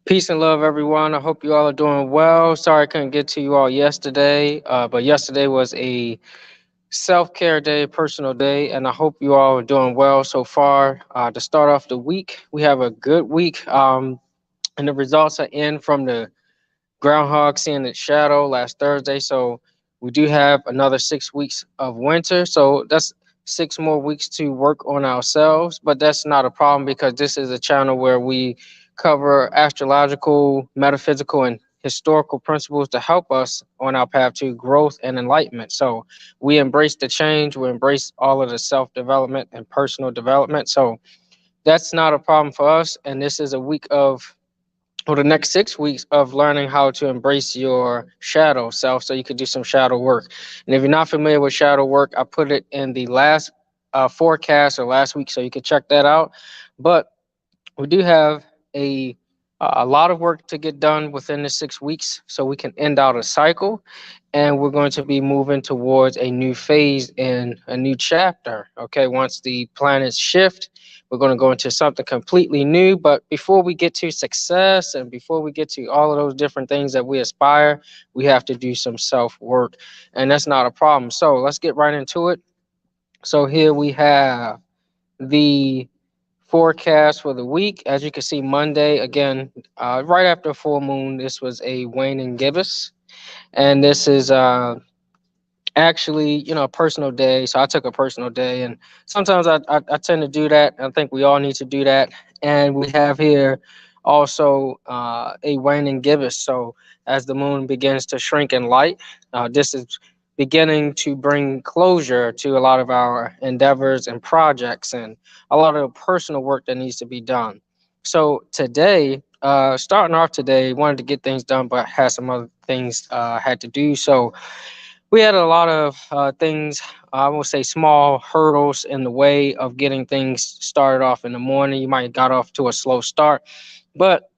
Peace and love, everyone. I hope you all are doing well. Sorry I couldn't get to you all yesterday, but yesterday was a self care day, personal day, and I hope you all are doing well so far. To start off the week, we have a good week, and the results are in from the Ground Hog seeing its shadow last Thursday. So we do have another 6 weeks of winter. So that's 6 more weeks to work on ourselves. But that's not a problem because this is a channel where we cover astrological, metaphysical, and historical principles to help us on our path to growth and enlightenment. So we embrace the change, we embrace all of the self development and personal development. So that's not a problem for us. And this is a week of or the next 6 weeks of learning how to embrace your shadow self so you could do some shadow work. And if you're not familiar with shadow work, I put it in the last forecast or last week so you could check that out. But we do have a a lot of work to get done within the 6 weeks so we can end out a cycle, and we're going to be moving towards a new phase in a new chapter. Okay, once the planets shift, we're going to go into something completely new. But before we get to success and before we get to all of those different things that we aspire, we have to do some self work, and that's not a problem. So let's get right into it. So here we have the forecast for the week. As you can see, Monday, again, right after full moon, this was a waning gibbous. And this is actually, a personal day. So I took a personal day. And sometimes I tend to do that. I think we all need to do that. And we have here also a waning gibbous. So as the moon begins to shrink in light, this is beginning to bring closure to a lot of our endeavors and projects and a lot of the personal work that needs to be done. So today, starting off today, wanted to get things done, but had some other things had to do. So we had a lot of things, I will say small hurdles in the way of getting things started off in the morning. You might have got off to a slow start, but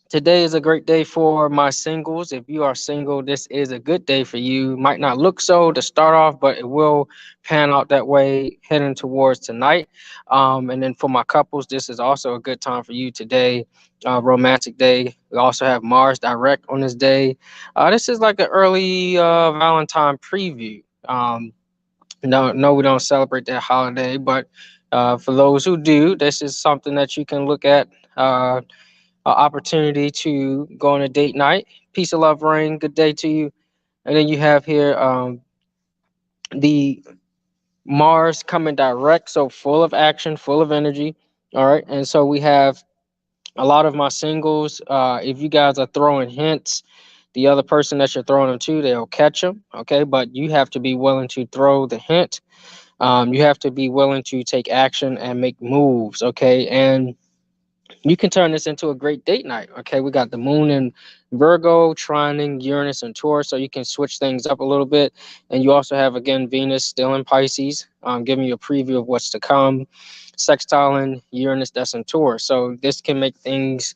today is a great day for my singles. If you are single, this is a good day for you. Might not look so to start off, but it will pan out that way heading towards tonight. And then for my couples, this is also a good time for you today. Romantic day. We also have Mars direct on this day. This is like an early Valentine preview. No, we don't celebrate that holiday, but for those who do, this is something that you can look at. Opportunity to go on a date night. Peace of love, rain. Good day to you. And then you have here the Mars coming direct, so full of action, full of energy. All right, and so we have a lot of my singles. If you guys are throwing hints, the other person that you're throwing them to, they'll catch them. Okay, but you have to be willing to throw the hint. You have to be willing to take action and make moves. Okay, and you can turn this into a great date night. Okay, we got the moon in Virgo, trining Uranus and Taurus, so you can switch things up a little bit. And you also have again Venus still in Pisces, giving you a preview of what's to come. Sextiling Uranus, that's in Taurus, so this can make things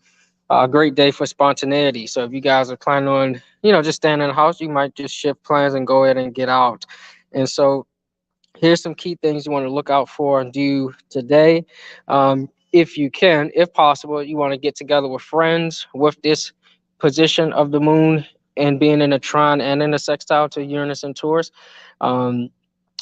a great day for spontaneity. So if you guys are planning on, just staying in the house, you might just shift plans and go ahead and get out. And so here's some key things you want to look out for and do today. If you can, if possible, you want to get together with friends with this position of the moon and being in a trine and in a sextile to Uranus and Taurus, um,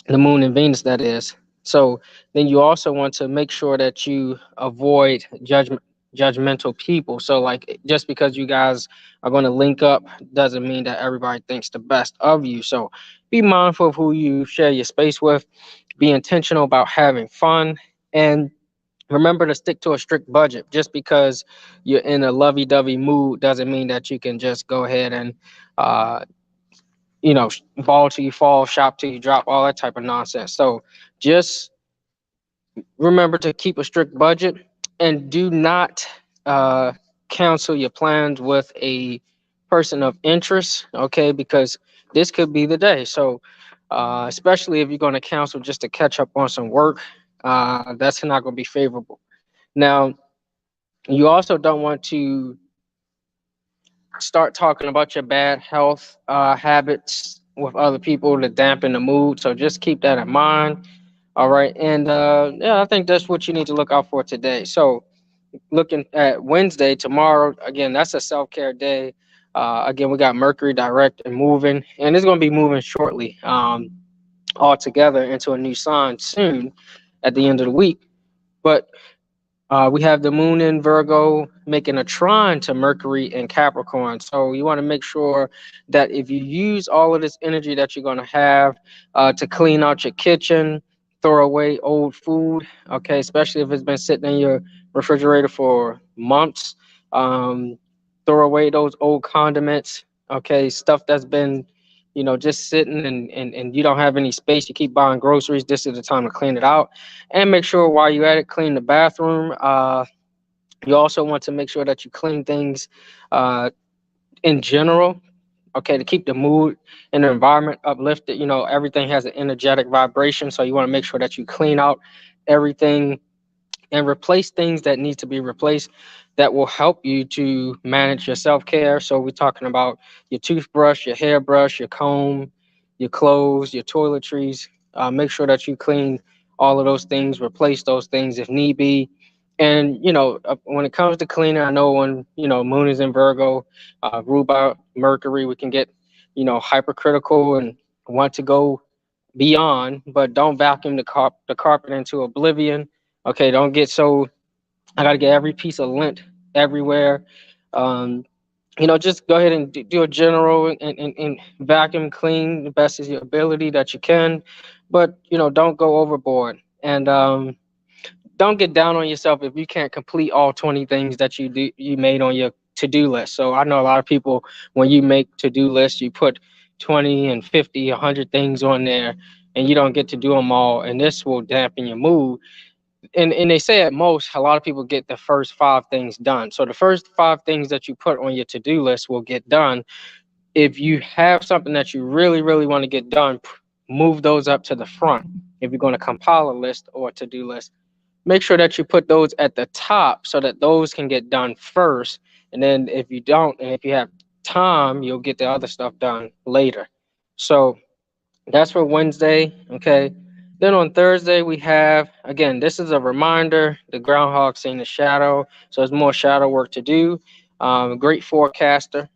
the moon and Venus, that is. So then you also want to make sure that you avoid judgmental people. So like just because you guys are going to link up doesn't mean that everybody thinks the best of you. So be mindful of who you share your space with. Be intentional about having fun, and remember to stick to a strict budget. Just because you're in a lovey-dovey mood doesn't mean that you can just go ahead and uh, ball till you fall, shop till you drop, all that type of nonsense. So just remember to keep a strict budget and do not uh, cancel your plans with a person of interest, okay? Because this could be the day. So, especially if you're going to cancel just to catch up on some work, that's not going to be favorable. Now, you also don't want to start talking about your bad health habits with other people to dampen the mood. So just keep that in mind. All right. And yeah, I think that's what you need to look out for today. So looking at Wednesday, tomorrow, again, that's a self care day. Again, we got Mercury direct and moving, and it's going to be moving shortly all together into a new sign soon at the end of the week. But we have the moon in Virgo making a trine to Mercury in Capricorn. So you want to make sure that if you use all of this energy that you're going to have to clean out your kitchen, throw away old food, okay, especially if it's been sitting in your refrigerator for months, um, throw away those old condiments, okay, stuff that's been, just sitting and you don't have any space. You keep buying groceries. This is the time to clean it out and make sure while you're at it, clean the bathroom. You also want to make sure that you clean things uh, in general, okay, to keep the mood and the environment uplifted. Everything has an energetic vibration, so you want to make sure that you clean out everything and replace things that need to be replaced that will help you to manage your self-care. So we're talking about your toothbrush, your hairbrush, your comb, your clothes, your toiletries. Make sure that you clean all of those things, replace those things if need be. And when it comes to cleaning, I know when moon is in Virgo, ruled by Mercury, we can get hypercritical and want to go beyond, but don't vacuum the carpet into oblivion. Okay, don't get so I got to get every piece of lint everywhere. Um, just go ahead and do a general and vacuum clean the best of your ability that you can, but don't go overboard. And don't get down on yourself if you can't complete all 20 things that you made on your to-do list. So I know a lot of people, when you make to-do lists, you put 20 and 50, 100 things on there, and you don't get to do them all, and this will dampen your mood. And they say at most a lot of people get the first five things done. So the first five things that you put on your to-do list will get done. If you have something that you really really want to get done, move those up to the front. If you're going to compile a list or a to-do list, make sure that you put those at the top so that those can get done first. And then if you don't, and if you have time, you'll get the other stuff done later. So that's for Wednesday. Okay. Then on Thursday, we have, again, this is a reminder, the groundhog seeing the shadow. So there's more shadow work to do. Great forecaster,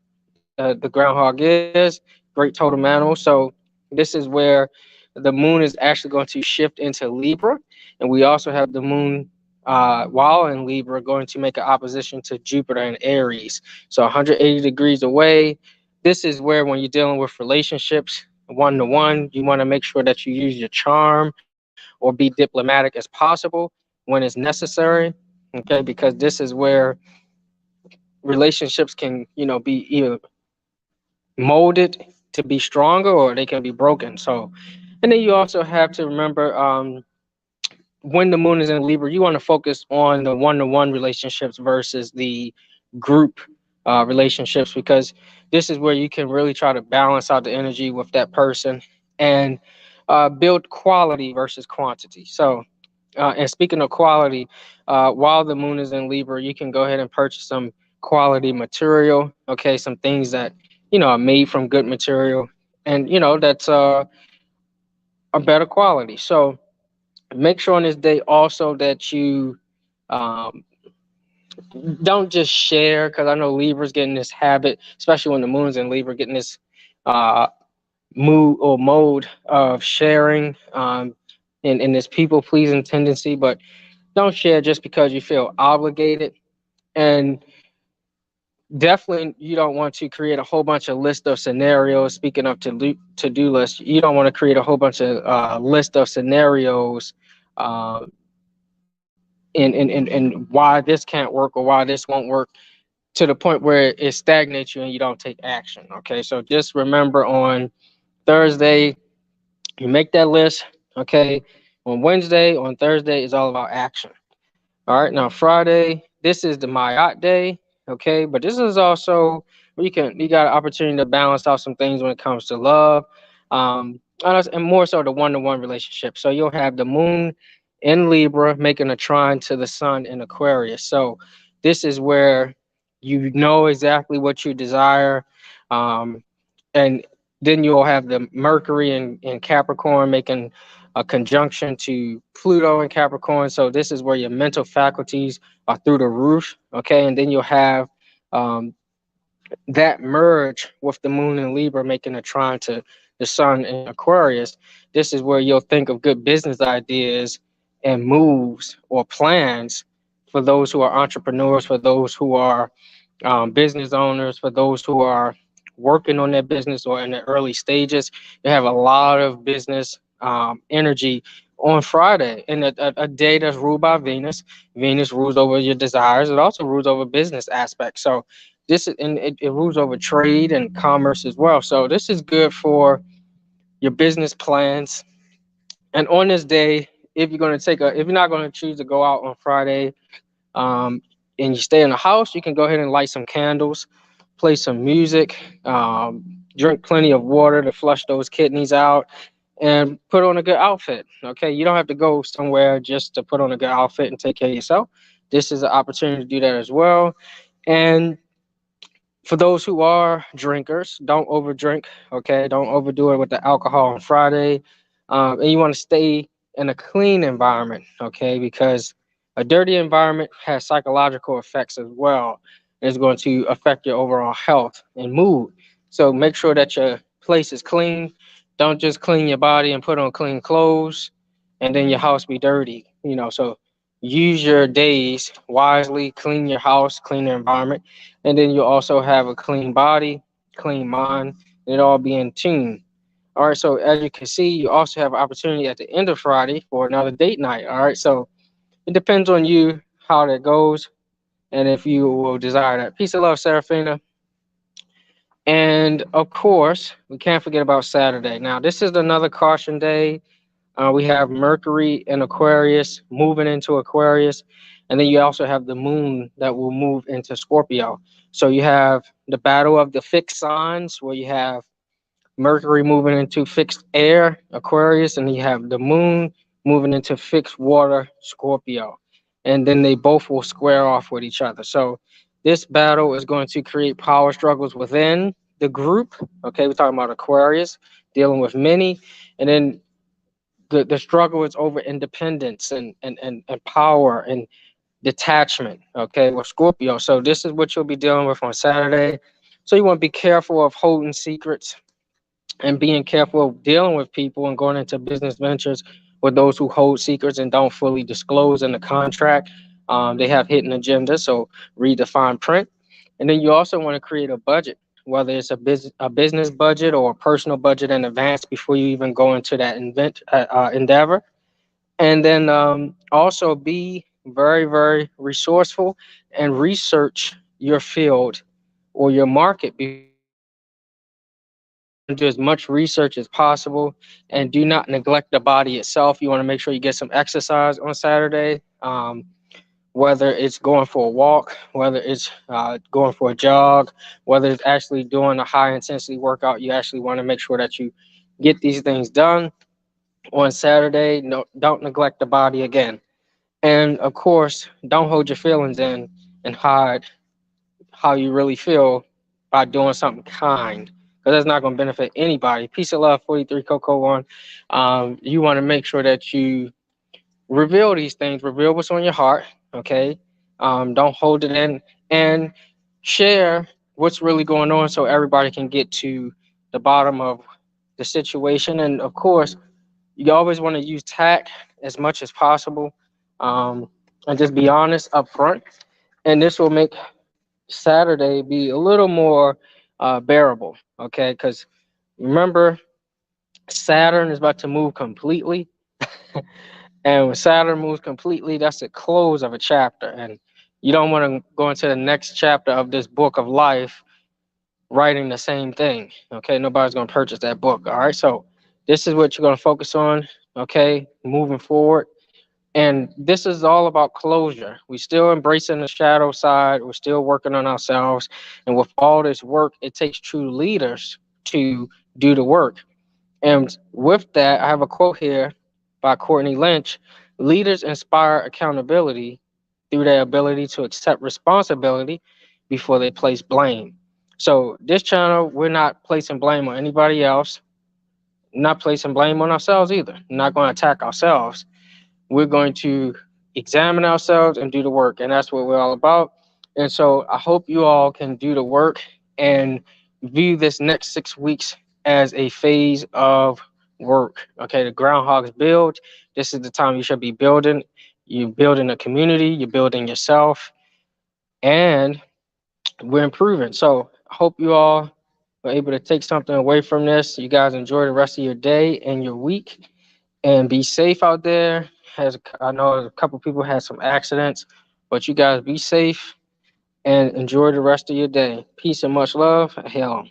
the groundhog is, great totem animal. So this is where the moon is actually going to shift into Libra. And we also have the moon, while in Libra, going to make an opposition to Jupiter in Aries. So 180 degrees away. This is where, when you're dealing with relationships, one to one, you want to make sure that you use your charm or be diplomatic as possible when it's necessary. Okay, because this is where relationships can, be either molded to be stronger or they can be broken. So, and then you also have to remember, when the moon is in Libra, you want to focus on the one-to-one relationships versus the group relationships, because this is where you can really try to balance out the energy with that person and build quality versus quantity. So, and speaking of quality, while the moon is in Libra, you can go ahead and purchase some quality material. Okay, some things that are made from good material, and that's a better quality. So make sure on this day also that you um, don't just share, because I know Libra's getting this habit, especially when the moon's in Libra, getting this uh, mood or mode of sharing, in this people pleasing tendency. But don't share just because you feel obligated. And definitely you don't want to create a whole bunch of list of scenarios. Speaking of to-do list, you don't want to create a whole bunch of list of scenarios, uh, and why this can't work or why this won't work, to the point where it stagnates you and you don't take action. Okay, so just remember, on Thursday you make that list. Okay, on Wednesday, on Thursday is all about action. All right, now Friday, this is the Mayat day. Okay, but this is also where you got an opportunity to balance out some things when it comes to love, and more so the one-to-one relationship. So you'll have the moon in Libra making a trine to the sun in Aquarius. So this is where you know exactly what you desire, um, and Then you'll have the Mercury in Capricorn making a conjunction to Pluto in Capricorn. So this is where your mental faculties are through the roof. Okay. And then you'll have um, that merge with the moon in Libra making a trine to the sun in Aquarius. This is where you'll think of good business ideas and moves or plans for those who are entrepreneurs, for those who are business owners, for those who are working on their business or in the early stages. You have a lot of business energy on Friday, and a day that's ruled by Venus. Venus rules over your desires. It also rules over business aspects. So this is, and it rules over trade and commerce as well. So this is good for your business plans. And on this day, if you're not going to choose to go out on Friday, um, and you stay in the house, you can go ahead and light some candles, play some music, drink plenty of water to flush those kidneys out, and put on a good outfit. Okay, you don't have to go somewhere just to put on a good outfit and take care of yourself. This is an opportunity to do that as well. And for those who are drinkers, don't overdrink. Okay, don't overdo it with the alcohol on Friday, and you want to stay in a clean environment. Okay, because a dirty environment has psychological effects as well. It's going to affect your overall health and mood. So make sure that your place is clean. Don't just clean your body and put on clean clothes, and then your house be dirty. So use your days wisely. Clean your house, clean the environment, and then you'll also have a clean body, clean mind, and it all be in tune. All right, so as you can see, you also have an opportunity at the end of Friday for another date night. All right, so it depends on you how that goes and if you will desire that. Peace and love, Serafina. And of course, we can't forget about Saturday. Now, this is another caution day. We have Mercury in Aquarius moving into Aquarius, and then you also have the moon that will move into Scorpio. So you have the battle of the fixed signs, where you have Mercury moving into fixed air, Aquarius, and you have the moon moving into fixed water, Scorpio. And then they both will square off with each other. So this battle is going to create power struggles within the group. Okay, we're talking about Aquarius dealing with many, and then the struggle is over independence and power and detachment, okay, with Scorpio. So this is what you'll be dealing with on Saturday. So you want to be careful of holding secrets and being careful of dealing with people and going into business ventures with those who hold secrets and don't fully disclose in the contract. They have hidden agendas, so read the fine print. And then you also want to create a budget, whether it's a business budget or a personal budget in advance before you even go into that endeavor. And then also be very, very resourceful and research your field or your market before you go into it. You want to do as much research as possible and do not neglect the body itself. You want to make sure you get some exercise on Saturday, whether it's going for a walk, whether it's going for a jog, whether it's actually doing a high intensity workout. You actually want to make sure that you get these things done on Saturday. No, don't neglect the body again. And of course, don't hold your feelings in and hide how you really feel by doing something kind, because that's not going to benefit anybody. Peace of love, 43 Coco One. You want to make sure that you reveal these things, reveal what's on your heart, okay? Don't hold it in, and share what's really going on so everybody can get to the bottom of the situation. And of course, you always want to use tact as much as possible, um, and just be honest up front. And this will make Saturday be a little more bearable, okay? Because remember, Saturn is about to move completely. And when Saturn moves completely, that's the close of a chapter. And you don't want to go into the next chapter of this book of life writing the same thing. Okay, nobody's going to purchase that book. All right, so this is what you're going to focus on. Okay, moving forward. And this is all about closure. We still embracing the shadow side. We're still working on ourselves. And with all this work, it takes true leaders to do the work. And with that, I have a quote here by Courtney Lynch. Leaders inspire accountability through their ability to accept responsibility before they place blame. So this channel, we're not placing blame on anybody else, not placing blame on ourselves either. We're not going to attack ourselves. We're going to examine ourselves and do the work. And that's what we're all about. And so I hope you all can do the work and view this next 6 weeks as a phase of work. Okay, the groundhogs build. This is the time you should be building. You're building a community, you're building yourself, and we're improving. So I hope you all were able to take something away from this. You guys enjoy the rest of your day and your week, and be safe out there. As I know a couple people had some accidents, but you guys be safe and enjoy the rest of your day. Peace and much love. Hell.